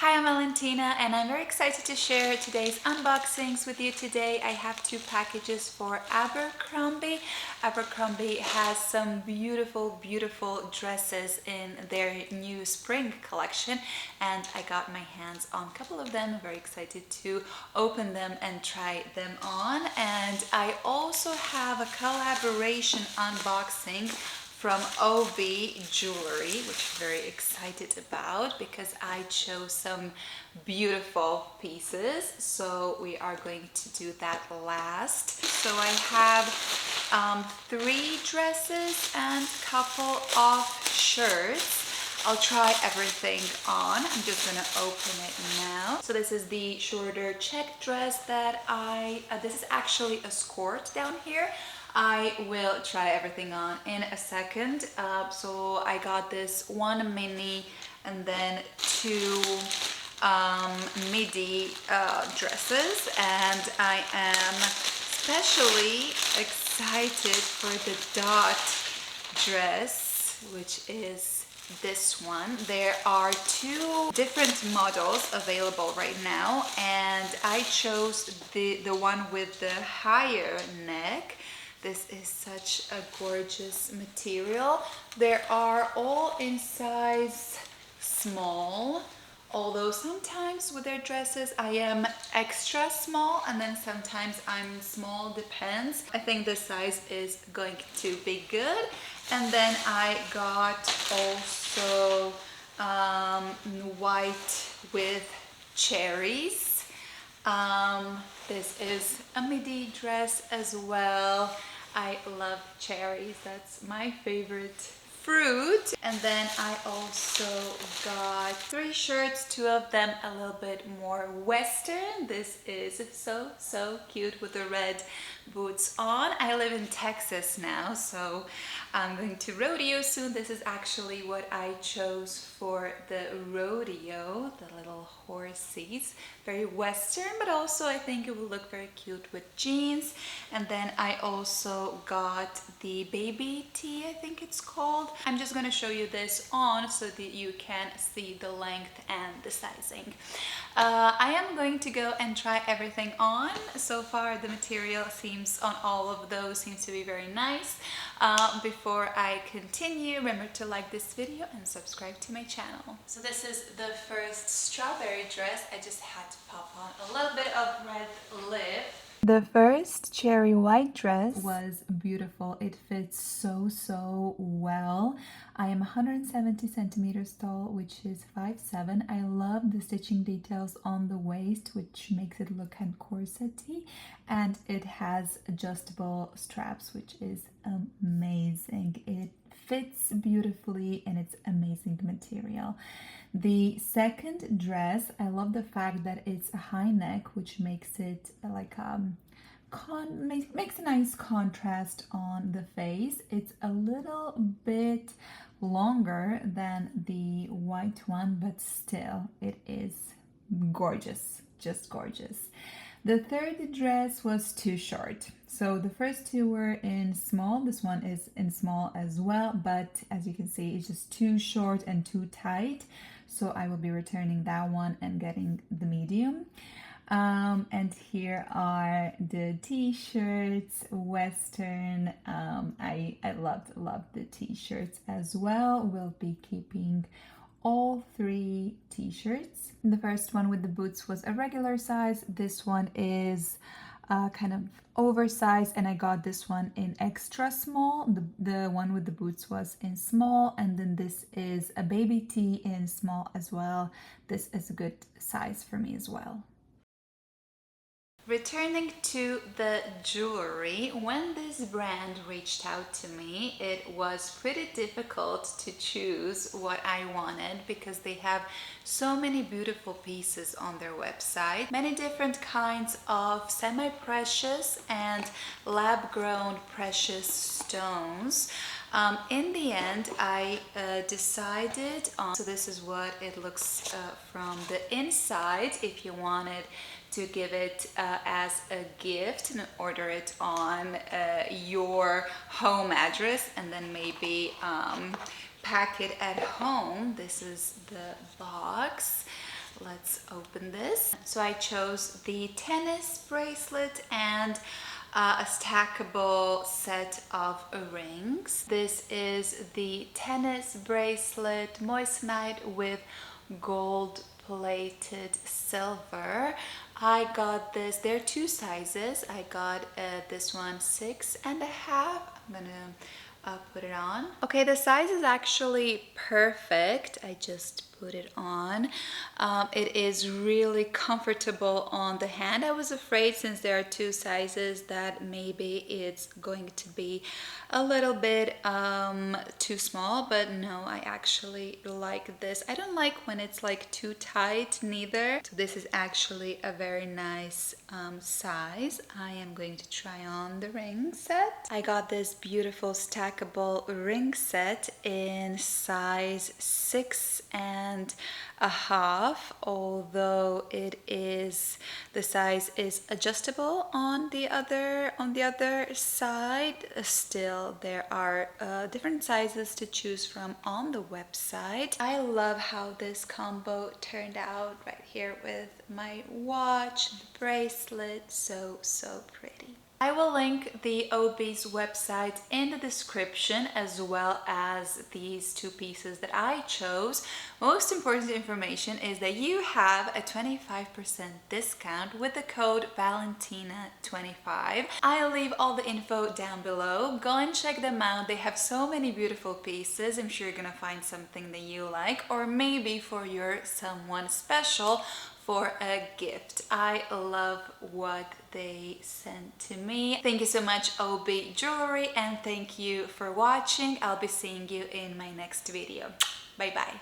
Hi, I'm Valentina and I'm very excited to share today's unboxings with you today. I have two packages for Abercrombie. Abercrombie has some beautiful dresses in their new spring collection and I got my hands on a couple of them. I'm very excited to open them and try them on. And I also have a collaboration unboxing from OB Jewelry, which I'm very excited about because I chose some beautiful pieces. So we are going to do that last. So I have three dresses and a couple of shirts. I'll try everything on. I'm just gonna open it now. So this is the shorter check dress that this is actually a skirt down here. I will try everything on in a second. So I got this one mini and then two midi dresses, and I am especially excited for the dot dress, which is this one. There are two different models available right now, and I chose the one with the higher neck. This is such a gorgeous material. They are all in size small, although sometimes with their dresses I am extra small and then sometimes I'm small, depends. I think this size is going to be good. And then I got also white with cherries. This is a midi dress as well. I love cherries, that's my favorite fruit. And then I also got three shirts, two of them a little bit more Western. This is so cute with the red boots on. I live in Texas now, so I'm going to rodeo soon. This is actually what I chose for the rodeo, the little horses. Very Western, but also I think it will look very cute with jeans. And then I also got the baby tee, I think it's called. I'm just going to show you this on so that you can see the length and the sizing. I am going to go and try everything on. So far the material seems on all of those seems to be very nice. Before I continue, remember to like this video and subscribe to my channel. So this is the first strawberry dress. I just had to pop on a little bit of red lip. The first cherry white dress was beautiful. It fits so well. I am 170 centimeters tall, which is 5'7". I love the stitching details on the waist, which makes it look kind of corsety, and it has adjustable straps, which is amazing. It fits beautifully and it's amazing material. The second dress, I love the fact that it's a high neck, which makes it like makes a nice contrast on the face. It's a little bit longer than the white one, but still it is gorgeous, just gorgeous. The third dress was too short. So the first two were in small. This one is in small as well, but as you can see, it's just too short and too tight. So I will be returning that one and getting the medium. And here are the t-shirts, Western. I love the t-shirts as well. We'll be keeping all three t-shirts. The first one with the boots was a regular size. This one is kind of oversized, and I got this one in extra small. The one with the boots was in small, and then this is a baby tee in small as well. This is a good size for me as well. Returning to the jewelry, when this brand reached out to me, it was pretty difficult to choose what I wanted because they have so many beautiful pieces on their website. Many different kinds of semi-precious and lab-grown precious stones. In the end, I decided on, so this is what it looks from the inside. If you wanted to give it as a gift and order it on your home address and then maybe pack it at home. This is the box. let's open this. So I chose the tennis bracelet and a stackable set of rings. This is the tennis bracelet moissanite with gold plated silver. I got this, there are two sizes. I got this one 6.5. I'm gonna put it on. Okay, the size is actually perfect. I just put it on. It is really comfortable on the hand. I was afraid, since there are two sizes, that maybe it's going to be a little bit too small, but no, I actually like this. I don't like when it's like too tight neither. So this is actually a very nice size. I am going to try on the ring set. I got this beautiful stackable ring set in size 6.5, although the size is adjustable on the other side. Still, there are different sizes to choose from on the website. I love how this combo turned out right here with my watch, the bracelet, so pretty. I will link the OB's website in the description, as well as these two pieces that I chose. Most important information is that you have a 25% discount with the code valentina25. I'll leave all the info down below. Go and check them out. They have so many beautiful pieces. I'm sure you're gonna find something that you like, or maybe for your someone special for a gift. I love what they sent to me. Thank you so much, OB Jewelry, and thank you for watching. I'll be seeing you in my next video. Bye bye.